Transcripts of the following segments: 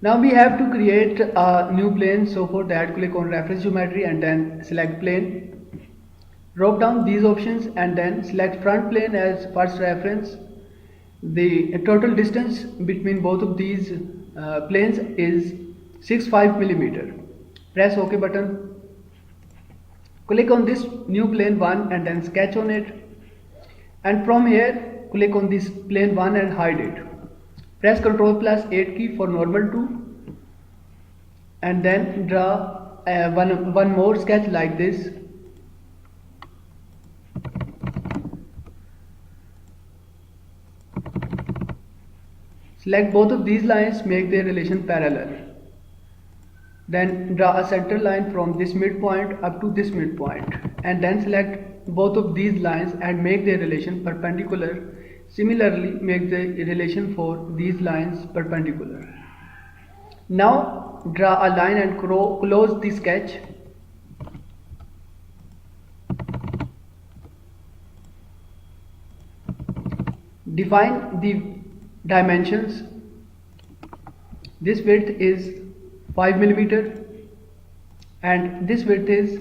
Now we have to create a new plane. So for that, click on reference geometry and then select plane. Drop down these options and then select front plane as first reference. The total distance between both of these planes is 65 millimeter. Press OK button. Click on this new plane 1 and then sketch on it. And from here, click on this plane 1 and hide it. Press Ctrl plus 8 key for normal to, and then draw one more sketch like this. Select both of these lines, make their relation parallel. Then draw a center line from this midpoint up to this midpoint, and then select both of these lines and make their relation perpendicular. Similarly, make the relation for these lines perpendicular. Now draw a line and close the sketch. Define the dimensions. This width is 5 millimeter and this width is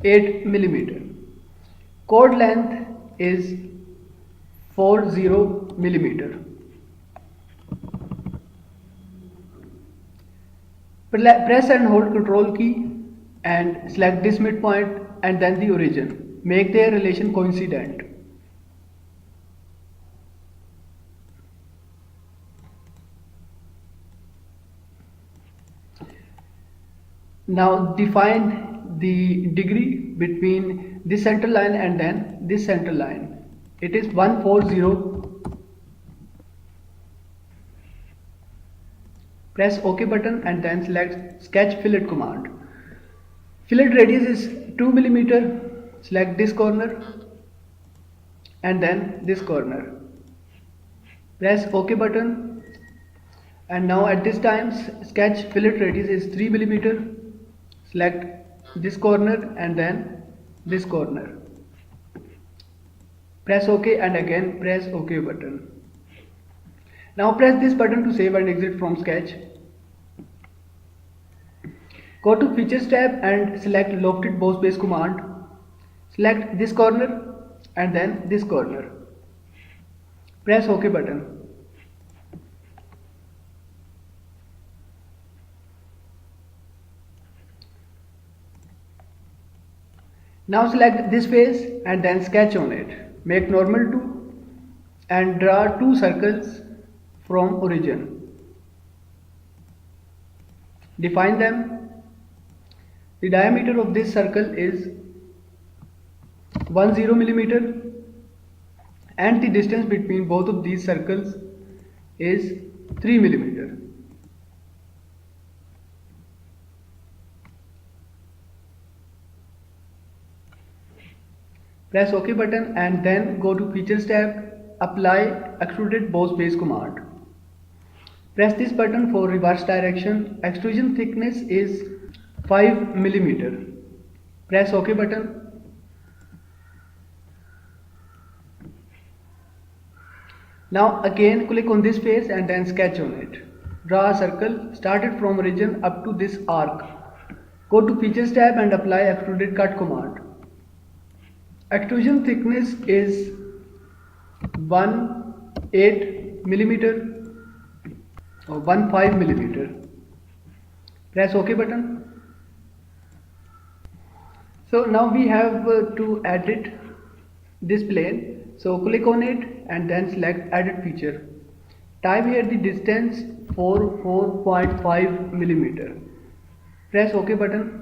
8 millimeter. Chord length is 40 millimeter. Press and hold Ctrl key and select this midpoint and then the origin. Make their relation coincident. Now define the degree between this center line and then this center line. It is 140. Press OK button and then select sketch fillet command. Fillet radius is 2 millimeter. Select this corner and then this corner. Press OK button, and now at this time sketch fillet radius is 3 millimeter. Select this corner and then this corner. Press OK and again press OK button. Now press this button to save and exit from sketch. Go to Features tab and select Lofted Boss Base command. Select this corner and then this corner. Press OK button. Now select this face and then sketch on it. Make normal to and draw two circles from origin. Define them. The diameter of this circle is 10 millimeter and the distance between both of these circles is 3 millimeter. Press OK button and then go to Features tab, apply Extruded Boss Base command. Press this button for reverse direction. Extrusion thickness is 5 millimeter. Press OK button. Now again click on this face and then sketch on it. Draw a circle started from origin up to this arc. Go to Features tab and apply Extruded Cut command. Extrusion thickness is 1.8 millimeter or 1.5 millimeter. Press OK button. So now we have to edit this plane. So click on it and then select Edit Feature. Type here the distance for 4.5 millimeter. Press OK button.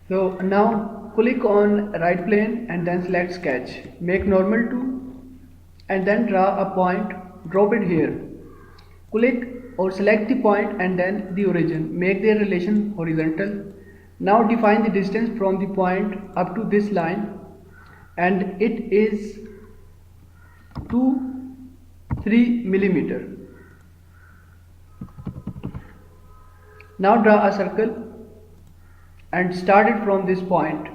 So now click on right plane and then select sketch. Make normal to and then draw a point. Drop it here. Click or select the point and then the origin. Make their relation horizontal. Now define the distance from the point up to this line, and it is 3 millimeter. Now draw a circle and start it from this point.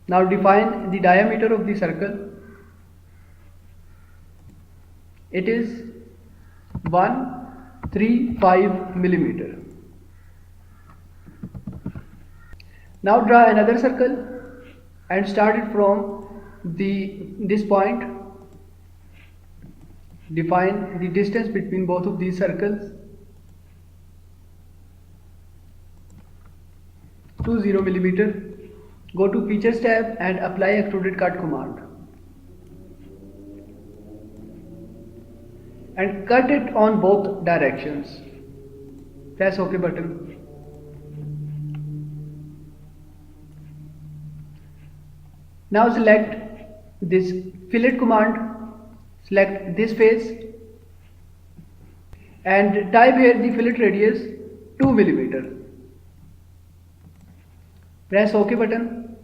Now define the diameter of the circle. It is 135 millimeter. Now draw another circle and start it from this point. Define the distance between both of these circles. 20 millimeter. Go to Features tab and apply Extruded Cut command. And cut it on both directions. Press OK button. Now select this fillet command. Select this face and type here the fillet radius 2 millimeter. Press OK button.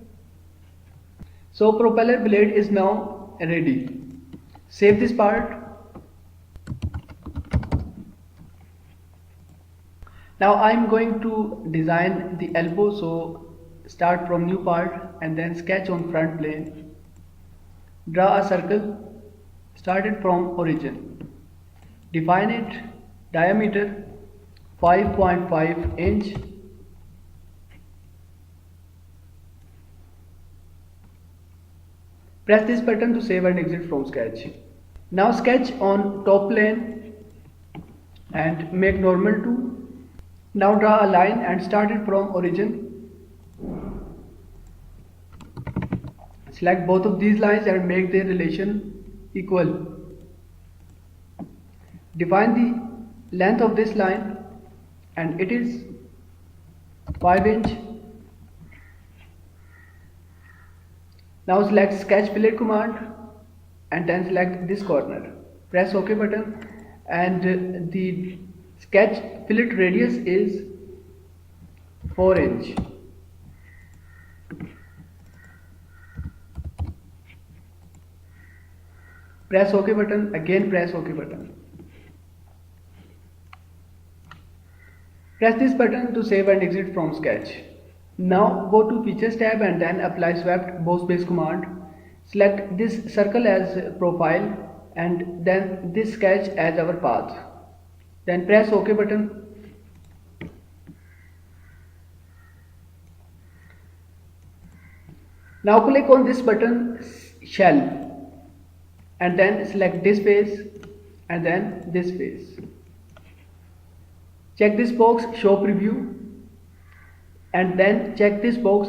So propeller blade is now ready. Save this part. Now I am going to design the elbow, so start from new part and then sketch on front plane. Draw a circle. Start it from origin. Define it. Diameter 5.5 inch. Press this button to save and exit from sketch. Now sketch on top plane and make normal to. Now draw a line and start it from origin. Select both of these lines and make their relation equal. Define the length of this line and it is 5 inch. Now select sketch fillet command and then select this corner. Press OK button and the sketch fillet radius is 4 inch. Press OK button, again press OK button. Press this button to save and exit from sketch. Now go to Features tab and then apply Swept Boss Base command. Select this circle as profile and then this sketch as our path. Then press OK button. Now click on this button shell and then select this face and then this face. Check this box show preview and then check this box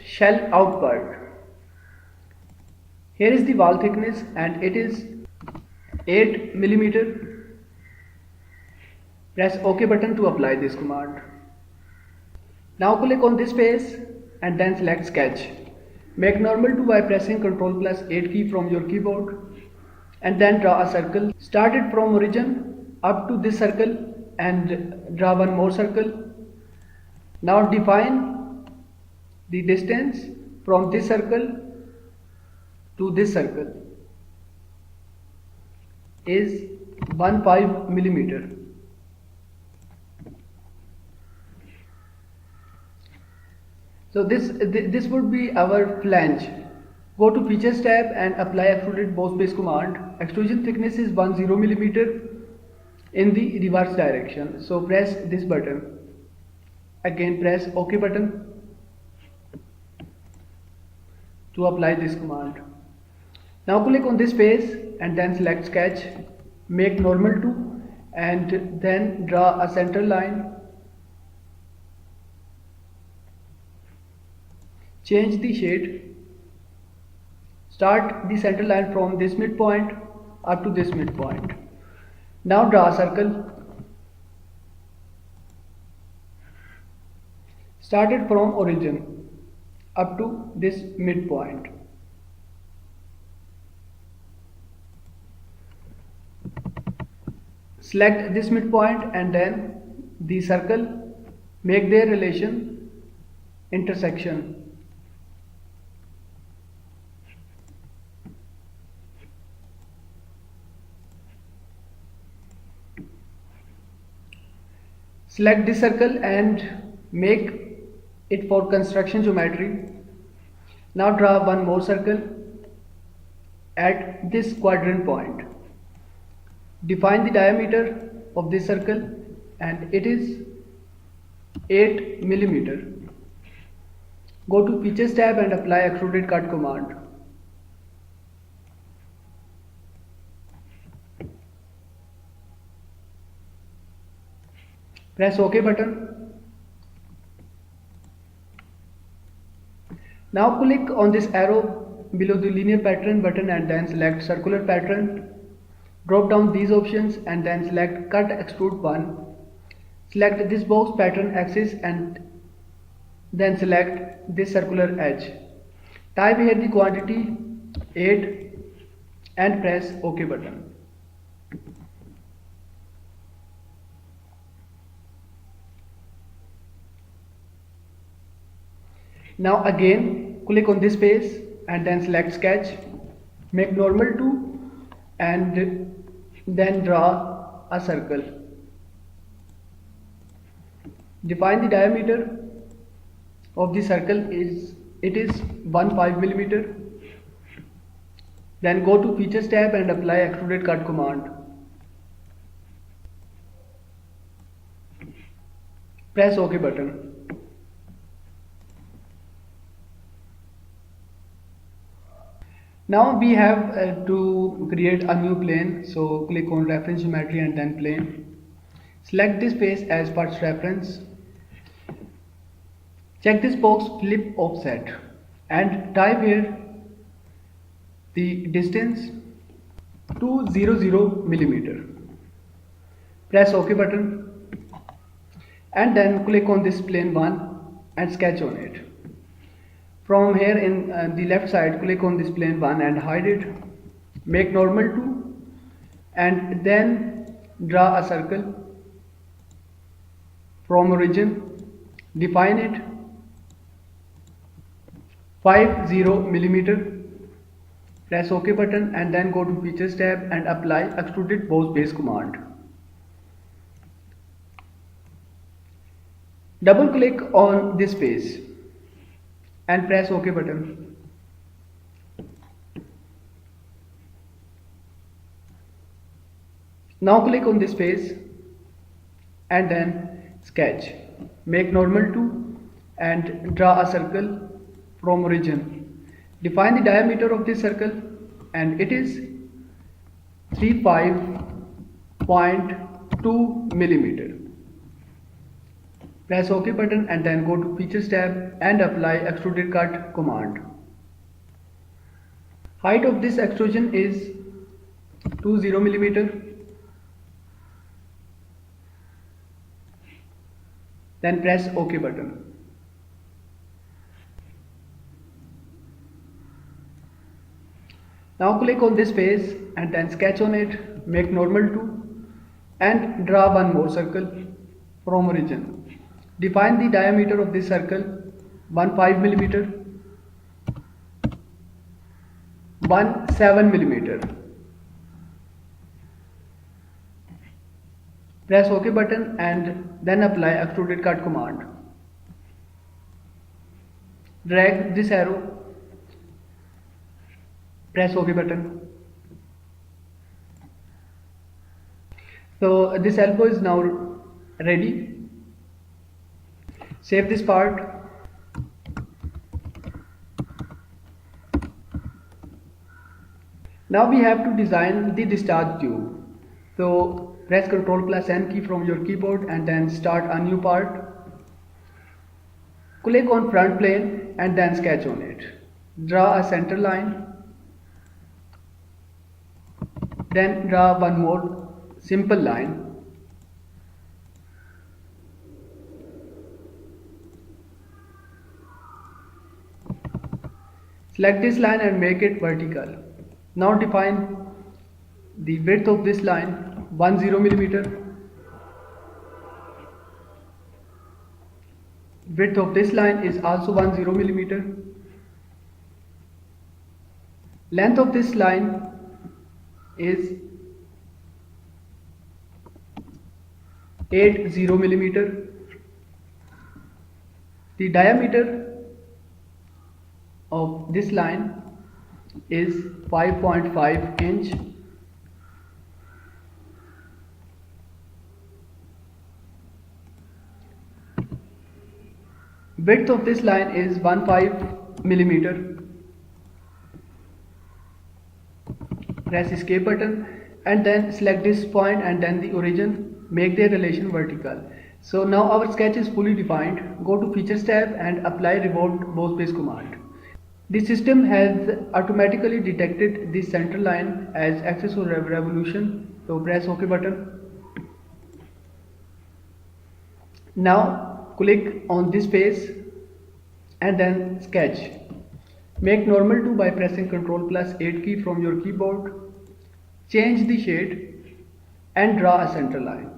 shell outward. Here is the wall thickness and it is 8 millimeter. Press OK button to apply this command. Now click on this face and then select sketch. Make normal to by pressing Ctrl+8 key from your keyboard and then draw a circle. Start it from origin up to this circle and draw one more circle. Now define the distance from this circle to this circle is 15 millimeter. So this would be our flange. Go to Features tab and apply Extruded Boss Base command. Extrusion thickness is 10 millimeter in the reverse direction. So press this button. Again press OK button to apply this command. Now click on this face and then select sketch. Make normal to and then draw a center line. Change the shade. Start the center line from this midpoint up to this midpoint. Now draw a circle. Start it from origin up to this midpoint. Select this midpoint and then the circle. Make their relation intersection. Select this circle and make it for construction geometry. Now draw one more circle at this quadrant point. Define the diameter of this circle and it is 8 millimeter. Go to Features tab and apply Extruded Cut command. Press OK button. Now click on this arrow below the linear pattern button and then select circular pattern. Drop down these options and then select Cut Extrude 1. Select this box pattern axis and then select this circular edge. Type here the quantity 8 and press OK button. Now again click on this face and then select sketch, make normal to and then draw a circle. Define the diameter of the circle is 15 millimeter. Then go to Features tab and apply Extruded Cut command. Press OK button. Now we have to create a new plane, so click on reference geometry and then plane. Select this face as first reference. Check this box flip offset and type here the distance 200 millimeter. Press OK button and then click on this plane 1 and sketch on it. From here in the left side, click on this plane 1 and hide it. Make normal to and then draw a circle from origin. Define it 50 millimeter. Press OK button and then go to Features tab and apply Extruded Boss Base command. Double click on this face and press OK button. Now click on this face and then sketch. Make normal to and draw a circle from origin. Define the diameter of this circle and it is 35.2 millimeter. Press OK button and then go to Features tab and apply Extruded Cut command. Height of this extrusion is 20 millimeter. Then press OK button. Now click on this face and then sketch on it, make normal to and draw one more circle from origin. Define the diameter of this circle 15 millimeter, 17 millimeter. Press OK button and then apply Extruded Cut command. Drag this arrow. Press OK button. So this elbow is now ready. Save this part. Now we have to design the discharge tube. So press Ctrl+N key from your keyboard and then start a new part. Click on front plane and then sketch on it. Draw a center line. Then draw one more simple line. Select this line and make it vertical. Now define the width of this line 10 millimeter. Width of this line is also 10 millimeter. Length of this line is 80 millimeter. The diameter of this line is 5.5 inch. Width of this line is 15 millimeter. Press escape button and then select this point and then the origin, make their relation vertical. So now our sketch is fully defined. Go to Features tab and apply revolved bow space command. The system has automatically detected this center line as axis of revolution. So press OK button. Now click on this face and then sketch. Make normal to by pressing Ctrl+8 key from your keyboard. Change the shade and draw a center line.